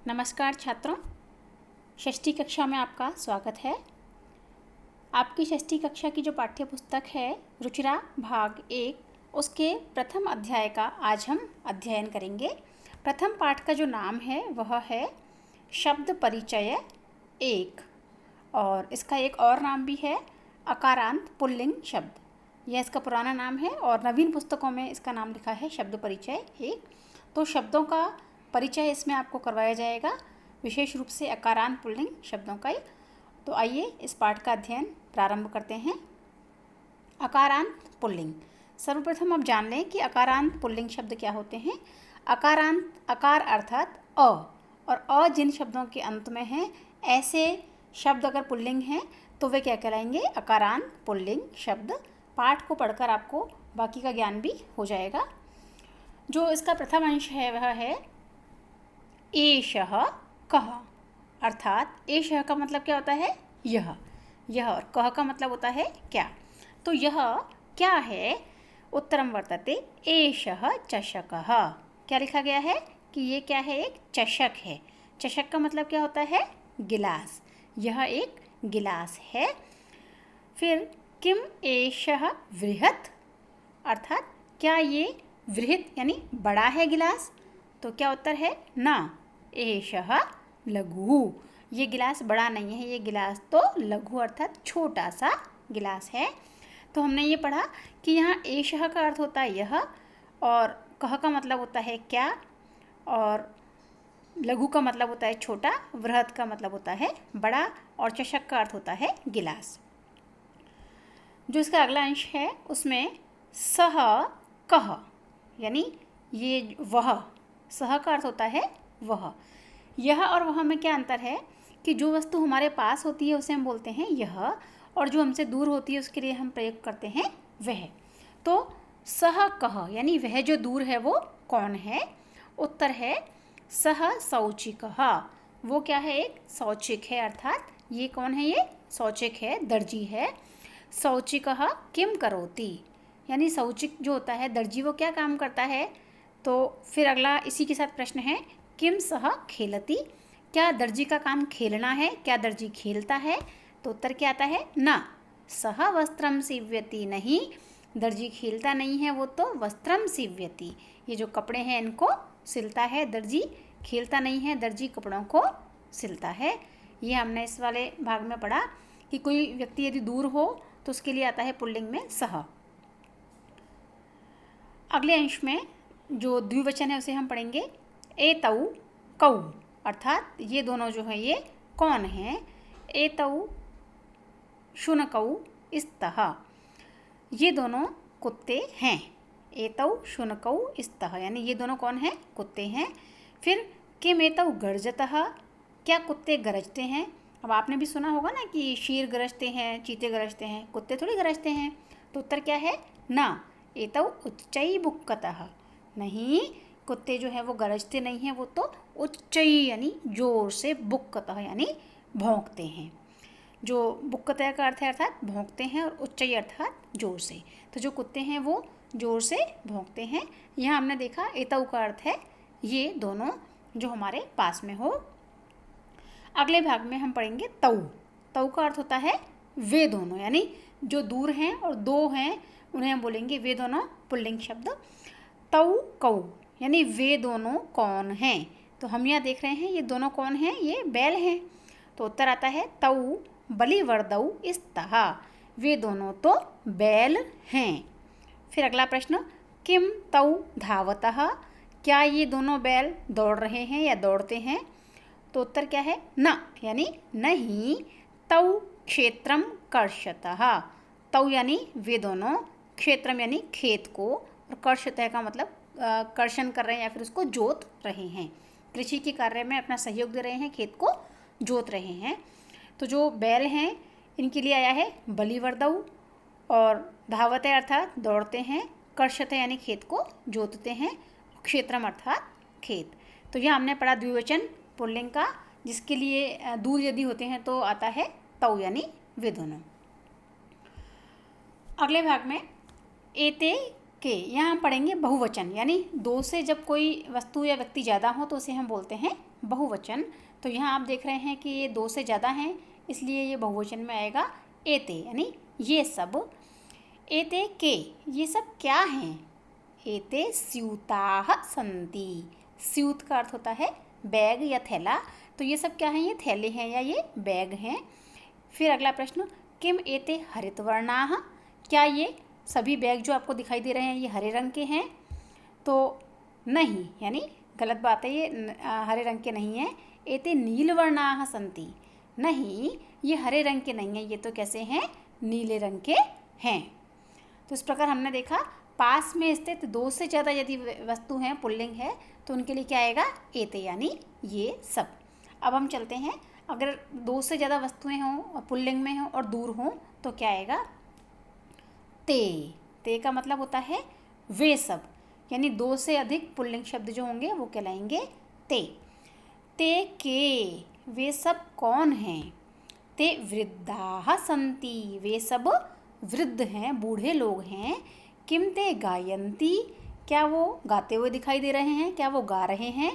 नमस्कार छात्रों, षष्ठी कक्षा में आपका स्वागत है। आपकी षष्ठी कक्षा की जो पाठ्य पुस्तक है रुचिरा भाग 1, उसके प्रथम अध्याय का आज हम अध्ययन करेंगे। प्रथम पाठ का जो नाम है वह है शब्द परिचय 1 और इसका एक और नाम भी है अकारांत पुल्लिंग शब्द। यह इसका पुराना नाम है और नवीन पुस्तकों में इसका नाम लिखा है शब्द परिचय 1। तो शब्दों का परिचय इसमें आपको करवाया जाएगा, विशेष रूप से अकारांत पुल्लिंग शब्दों का ही। तो आइए इस पाठ का अध्ययन प्रारंभ करते हैं। अकारांत पुल्लिंग। सर्वप्रथम अब जान लें कि अकारांत पुल्लिंग शब्द क्या होते हैं। अकारांत, अकार अर्थात अ, और अ जिन शब्दों के अंत में हैं, ऐसे शब्द अगर पुल्लिंग हैं तो वे क्या कहलाएंगे? अकारांत पुल्लिंग शब्द। पाठ को पढ़कर आपको बाकी का ज्ञान भी हो जाएगा। जो इसका प्रथम अंश है वह है एषः कः, अर्थात एषः का मतलब क्या होता है? यह और कः का मतलब होता है क्या। तो यह क्या है? उत्तरम वर्तते एषः चषकः। क्या लिखा गया है कि ये क्या है? एक चषक है। चषक का मतलब क्या होता है? गिलास। यह एक गिलास है। फिर किम एषः वृहत्, अर्थात क्या ये वृहत् यानी बड़ा है गिलास? तो क्या उत्तर है? ना, एषः लघु। ये गिलास बड़ा नहीं है, ये गिलास तो लघु अर्थात छोटा सा गिलास है। तो हमने ये पढ़ा कि यहाँ एषः का अर्थ होता है यह, और कः का मतलब होता है क्या, और लघु का मतलब होता है छोटा, वृहत् का मतलब होता है बड़ा, और चषक का अर्थ होता है गिलास। जो इसका अगला अंश है उसमें सः कः, यानी ये वह, सह का अर्थ होता है वह। यह और वह में क्या अंतर है कि जो वस्तु हमारे पास होती है उसे हम बोलते हैं यह, और जो हमसे दूर होती है उसके लिए हम प्रयोग करते हैं वह। तो सह कह यानी वह जो दूर है वो कौन है? उत्तर है सह शौचिकः। वो क्या है? एक शौचिक है, अर्थात ये कौन है? ये शौचिक है, दर्जी है। शौचिकः किम करोति, यानी शौचिक जो होता है दर्जी, वो क्या काम करता है? तो फिर अगला इसी के साथ प्रश्न है किम सह खेलति, क्या दर्जी का काम खेलना है? क्या दर्जी खेलता है? तो उत्तर क्या आता है? ना, सह वस्त्रम सीव्यति, नहीं, दर्जी खेलता नहीं है, वो तो वस्त्रम सीव्यति, ये जो कपड़े हैं इनको सिलता है दर्जी, खेलता नहीं है, दर्जी कपड़ों को सिलता है। ये हमने इस वाले भाग में पढ़ा कि कोई व्यक्ति यदि दूर हो तो उसके लिए आता है पुल्लिंग में सह। अगले अंश में जो द्विवचन है उसे हम पढ़ेंगे एतौ कौ, अर्थात ये दोनों जो हैं ये कौन हैं? एतौ शुनकौ स्तः, ये दोनों कुत्ते हैं। एतौ शुनकौ स्तः यानी ये दोनों कौन हैं? कुत्ते हैं। फिर किम एतौ गर्जतः, क्या कुत्ते गरजते हैं? अब आपने भी सुना होगा ना कि शेर गरजते हैं, चीते गरजते हैं, कुत्ते थोड़ी गरजते हैं। तो उत्तर क्या है? ना, एतौ उच्चैबुक्कतः, नहीं, कुत्ते जो है वो गरजते नहीं हैं, वो तो उच्चै यानी जोर से, बुक्कतः यानी भौंकते हैं। जो बुक्कतः का अर्थ है अर्थात भौंकते हैं, और उच्चै अर्थात जोर से। तो जो कुत्ते हैं वो जोर से भौंकते हैं। यहाँ हमने देखा एतौ का अर्थ है ये दोनों जो हमारे पास में हो। अगले भाग में हम पढ़ेंगे तौ। तौ का अर्थ होता है वे दोनों, यानी जो दूर हैं और दो हैं उन्हें हम बोलेंगे वे दोनों, पुल्लिंग शब्द। तौ कौ यानी वे दोनों कौन हैं? तो हम यहाँ देख रहे हैं ये दोनों कौन हैं? ये बैल हैं। तो उत्तर आता है तौ बलिवर्दौ स्तः, वे दोनों तो बैल हैं। फिर अगला प्रश्न किम तौ धावतः, क्या ये दोनों बैल दौड़ रहे हैं या दौड़ते हैं? तो उत्तर क्या है? न, यानी नहीं, तौ क्षेत्रम कर्षतः, तौ यानी वे दोनों, क्षेत्रम यानी खेत को, और कर्षतः का मतलब कर्षण कर रहे हैं या फिर उसको जोत रहे हैं, कृषि के कार्य में अपना सहयोग दे रहे हैं, खेत को जोत रहे हैं। तो जो बैल हैं इनके लिए आया है बलिवर्दौ, और धावते अर्थात दौड़ते हैं, कर्षते यानी खेत को जोतते हैं, क्षेत्रम अर्थात खेत। तो यह हमने पढ़ा द्विवचन पुल्लिंग का, जिसके लिए दूर यदि होते हैं तो आता है तौ यानी वे दोनों। अगले भाग में एते के, यहाँ हम पढ़ेंगे बहुवचन, यानी दो से जब कोई वस्तु या व्यक्ति ज़्यादा हो तो उसे हम बोलते हैं बहुवचन। तो यहाँ आप देख रहे हैं कि ये दो से ज़्यादा हैं, इसलिए ये बहुवचन में आएगा एते, यानी ये सब। एते के, ये सब क्या हैं? एते स्यूताः सन्ति। स्यूत का अर्थ होता है बैग या थैला, तो ये सब क्या हैं? ये थैले हैं या ये बैग हैं। फिर अगला प्रश्न, किम एते हरितवर्णाः, क्या ये सभी बैग जो आपको दिखाई दे रहे हैं ये हरे रंग के हैं? तो नहीं, यानी गलत बात है, ये हरे रंग के नहीं हैं। एते नीलवर्णाः सन्ति, नहीं ये हरे रंग के नहीं हैं, ये तो कैसे हैं? नीले रंग के हैं। तो इस प्रकार हमने देखा पास में स्थित दो से ज़्यादा यदि वस्तु हैं, पुल्लिंग है, तो उनके लिए क्या आएगा? एते, यानी ये सब। अब हम चलते हैं, अगर दो से ज़्यादा वस्तुएं हों और पुल्लिंग में हों और दूर हों तो क्या आएगा? ते। ते का मतलब होता है वे सब, यानी दो से अधिक पुल्लिंग शब्द जो होंगे वो कहलाएंगे ते। ते के, वे सब कौन हैं? ते वृद्धाः सन्ति, वे सब वृद्ध हैं, बूढ़े लोग हैं। किम ते गायन्ति, क्या वो गाते हुए दिखाई दे रहे हैं? क्या वो गा रहे हैं?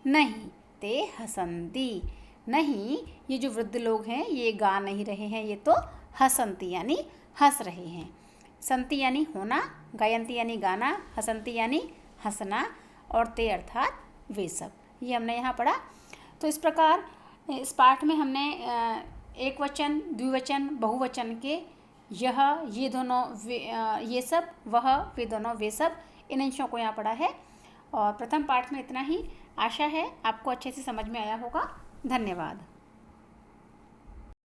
नहीं। ते हसन्ति, नहीं ये जो वृद्ध लोग हैं ये गा नहीं रहे हैं, ये तो हसन्ति यानी हंस रहे हैं। संति यानी होना, गायन्ति यानी गाना, हसन्ति यानी हंसना, और ते अर्थात वे सब। ये हमने यहाँ पढ़ा। तो इस प्रकार इस पाठ में हमने एक वचन, द्विवचन, बहुवचन के यह, ये दोनों, ये सब, वह, वे दोनों, वे सब, इन अंशों को यहाँ पढ़ा है। और प्रथम पाठ में इतना ही। आशा है आपको अच्छे से समझ में आया होगा। धन्यवाद।